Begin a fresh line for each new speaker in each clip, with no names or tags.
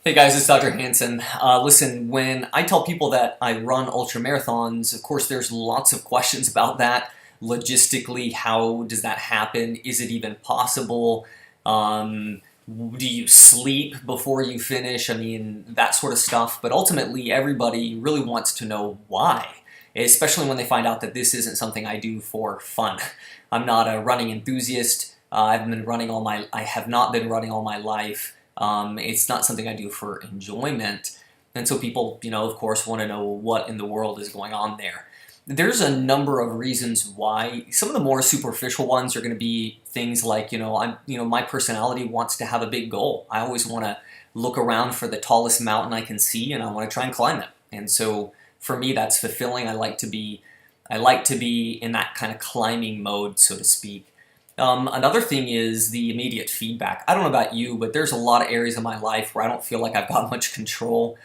Hey guys, it's Dr. Hansen. Listen, when I tell people that I run ultra marathons, of course there's lots of questions about that. Logistically, how does that happen? Is it even possible? Um, do you sleep before you finish? I mean, that sort of stuff. But ultimately, everybody really wants to know why, especially when they find out that this isn't something I do for fun. I'm not a running enthusiast. I have not been running all my life. It's not something I do for enjoyment. And so people, of course, want to know what in the world is going on there. There's a number of reasons why. Some of the more superficial ones are going to be things like, my personality wants to have a big goal. I always want to look around for the tallest mountain I can see, and I want to try and climb it. And so for me, that's fulfilling. I like to be in that kind of climbing mode, so to speak. Another thing is the immediate feedback. I don't know about you, but there's a lot of areas of my life where I don't feel like I've got much control.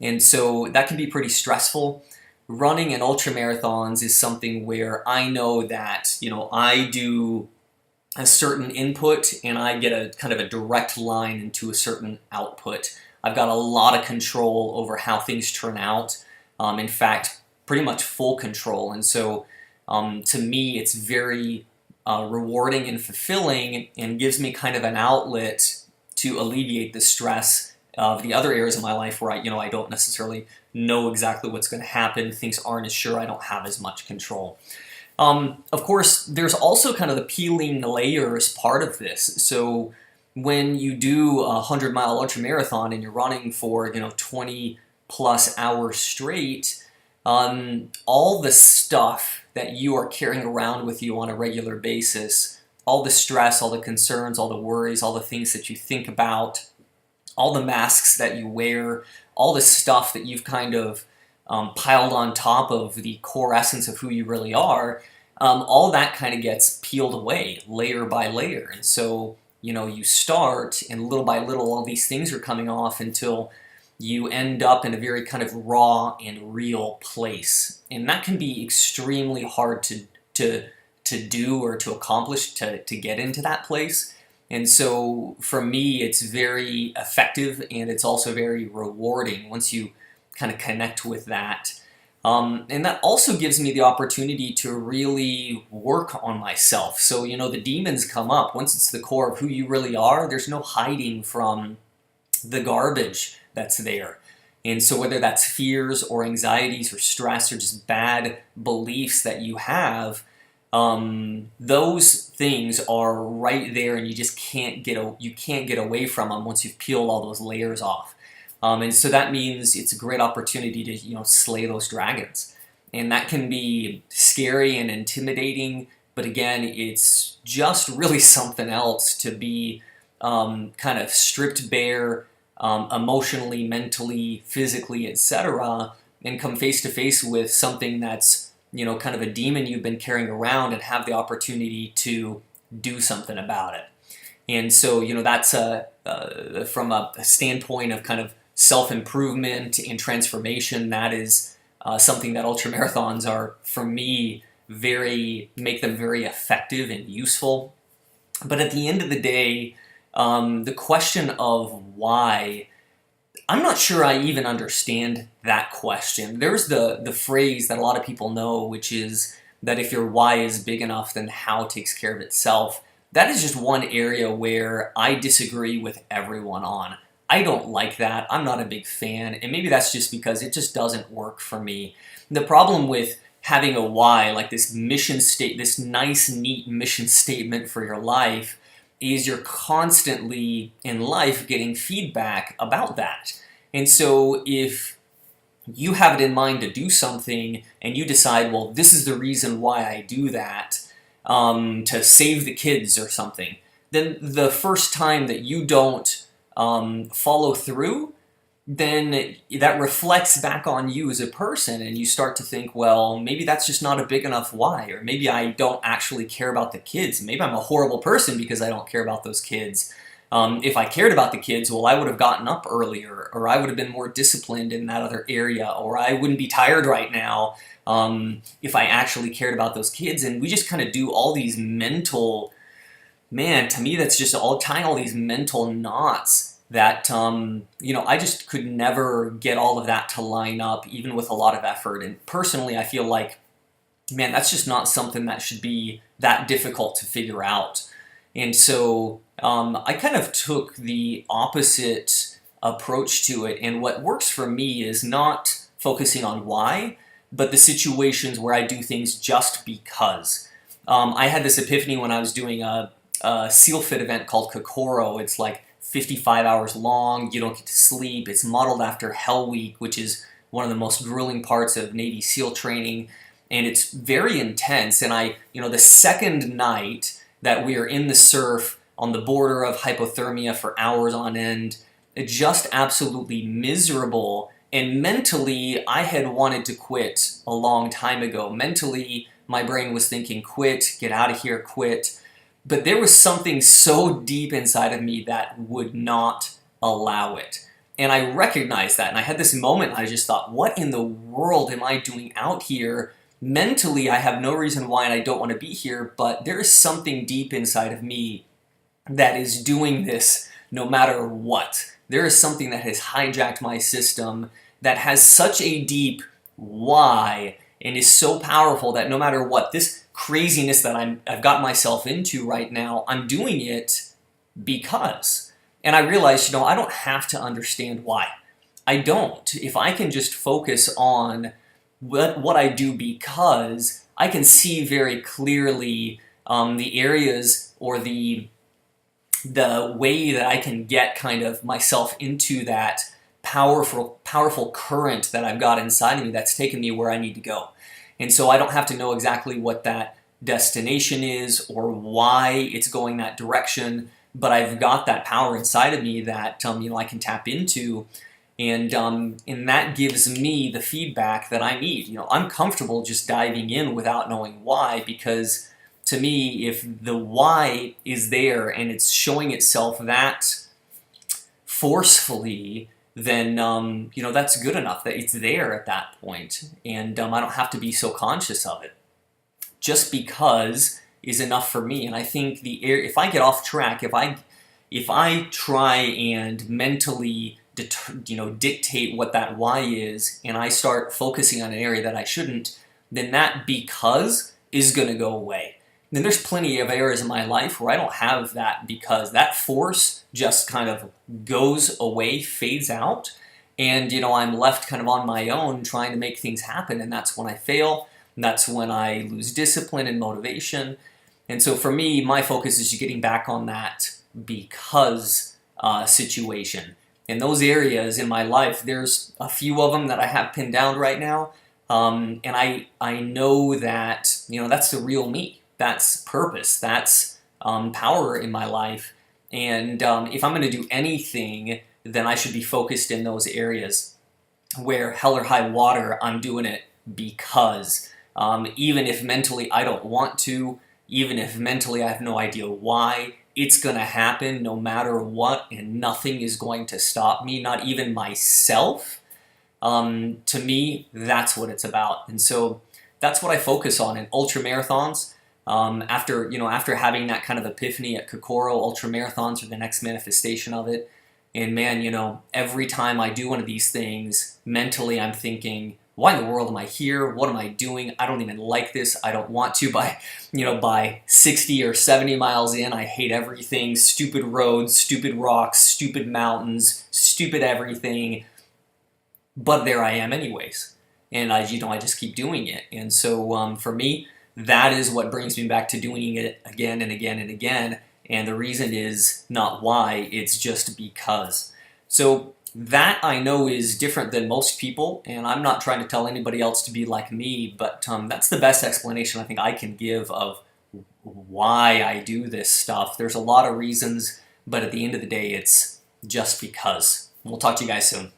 And so that can be pretty stressful. Running in ultra marathons is something where I know that, I do a certain input and I get a kind of a direct line into a certain output. I've got a lot of control over how things turn out. In fact, pretty much full control. And so to me, it's very rewarding and fulfilling, and gives me kind of an outlet to alleviate the stress of the other areas of my life where I don't necessarily know exactly what's going to happen. Things aren't as sure. I don't have as much control. Of course, there's also kind of the peeling layers part of this. So when you do a 100-mile ultra marathon and you're running for 20 plus hours straight, all the stuff that you are carrying around with you on a regular basis, all the stress, all the concerns, all the worries, all the things that you think about, all the masks that you wear, all the stuff that you've kind of piled on top of the core essence of who you really are, all that kind of gets peeled away layer by layer. And so, you start, and little by little all these things are coming off until you end up in a very kind of raw and real place. And that can be extremely hard to do or to accomplish, to get into that place. And so for me, it's very effective, and it's also very rewarding once you kind of connect with that. And that also gives me the opportunity to really work on myself. So, the demons come up. Once it's the core of who you really are, there's no hiding from the garbage that's there. And so whether that's fears or anxieties or stress or just bad beliefs that you have, those things are right there, and you just can't get away from them once you've peeled all those layers off. And so that means it's a great opportunity to slay those dragons. And that can be scary and intimidating, but again, it's just really something else to be kind of stripped bare, emotionally, mentally, physically, etc., and come face to face with something that's kind of a demon you've been carrying around, and have the opportunity to do something about it. And so that's from a standpoint of kind of self-improvement and transformation, that is something that ultramarathons are, for me, make them very effective and useful. But at the end of the day, the question of why, I'm not sure I even understand that question. There's the phrase that a lot of people know, which is that if your why is big enough, then how takes care of itself. That is just one area where I disagree with everyone on. I don't like that. I'm not a big fan, and maybe that's just because it just doesn't work for me. The problem with having a why, like this this nice, neat mission statement for your life, is you're constantly in life getting feedback about that. And so if you have it in mind to do something, and you decide, well, this is the reason why I do that, to save the kids or something, then the first time that you don't follow through, then that reflects back on you as a person, and you start to think, well, maybe that's just not a big enough why, or maybe I don't actually care about the kids. Maybe I'm a horrible person because I don't care about those kids. If I cared about the kids, well, I would have gotten up earlier, or I would have been more disciplined in that other area, or I wouldn't be tired right now if I actually cared about those kids. And we just kind of do all these mental, to me, that's just all tying all these mental knots that I just could never get all of that to line up, even with a lot of effort. And personally, I feel like, man, that's just not something that should be that difficult to figure out. And so I kind of took the opposite approach to it. And what works for me is not focusing on why, but the situations where I do things just because. I had this epiphany when I was doing a SEAL Fit event called Kokoro. It's like 55 hours long. You don't get to sleep. It's modeled after Hell Week, which is one of the most grueling parts of Navy SEAL training. And it's very intense. And the second night that we are in the surf on the border of hypothermia for hours on end, just absolutely miserable. And mentally, I had wanted to quit a long time ago. Mentally, my brain was thinking, quit, get out of here, quit. But there was something so deep inside of me that would not allow it. And I recognized that. And I had this moment, I just thought, what in the world am I doing out here? Mentally, I have no reason why and I don't want to be here, but there is something deep inside of me that is doing this no matter what. There is something that has hijacked my system that has such a deep why and is so powerful that no matter what, this craziness that I've got myself into right now, I'm doing it because. And I realized, I don't have to understand why. I don't. If I can just focus on what I do because, I can see very clearly the areas or the way that I can get kind of myself into that powerful current that I've got inside of me that's taken me where I need to go. And so I don't have to know exactly what that destination is or why it's going that direction, but I've got that power inside of me that I can tap into, and that gives me the feedback that I need. I'm comfortable just diving in without knowing why, because to me, if the why is there and it's showing itself that forcefully, then that's good enough that it's there at that point, and I don't have to be so conscious of it. Just because is enough for me. And I think if I get off track, if I try and mentally dictate what that why is, and I start focusing on an area that I shouldn't, then that because is going to go away. Then there's plenty of areas in my life where I don't have that because. That force just kind of goes away, fades out, and I'm left kind of on my own trying to make things happen, and that's when I fail, and that's when I lose discipline and motivation. And so for me, my focus is getting back on that because situation. In those areas in my life, there's a few of them that I have pinned down right now, and I know that that's the real me. That's purpose. That's power in my life. And if I'm going to do anything, then I should be focused in those areas where hell or high water, I'm doing it because. Even if mentally I don't want to, even if mentally I have no idea why, it's going to happen no matter what, and nothing is going to stop me, not even myself. To me, that's what it's about. And so that's what I focus on in ultra marathons. After having that kind of epiphany at Kokoro, ultra marathons are the next manifestation of it. And man, every time I do one of these things, mentally I'm thinking, why in the world am I here? What am I doing? I don't even like this. I don't want to. By 60 or 70 miles in, I hate everything. Stupid roads, stupid rocks, stupid mountains, stupid everything. But there I am anyways. And I just keep doing it. And so for me, that is what brings me back to doing it again and again and again. And the reason is not why, it's just because. So that I know is different than most people, and I'm not trying to tell anybody else to be like me, but that's the best explanation I think I can give of why I do this stuff. There's a lot of reasons, but at the end of the day, it's just because. We'll talk to you guys soon.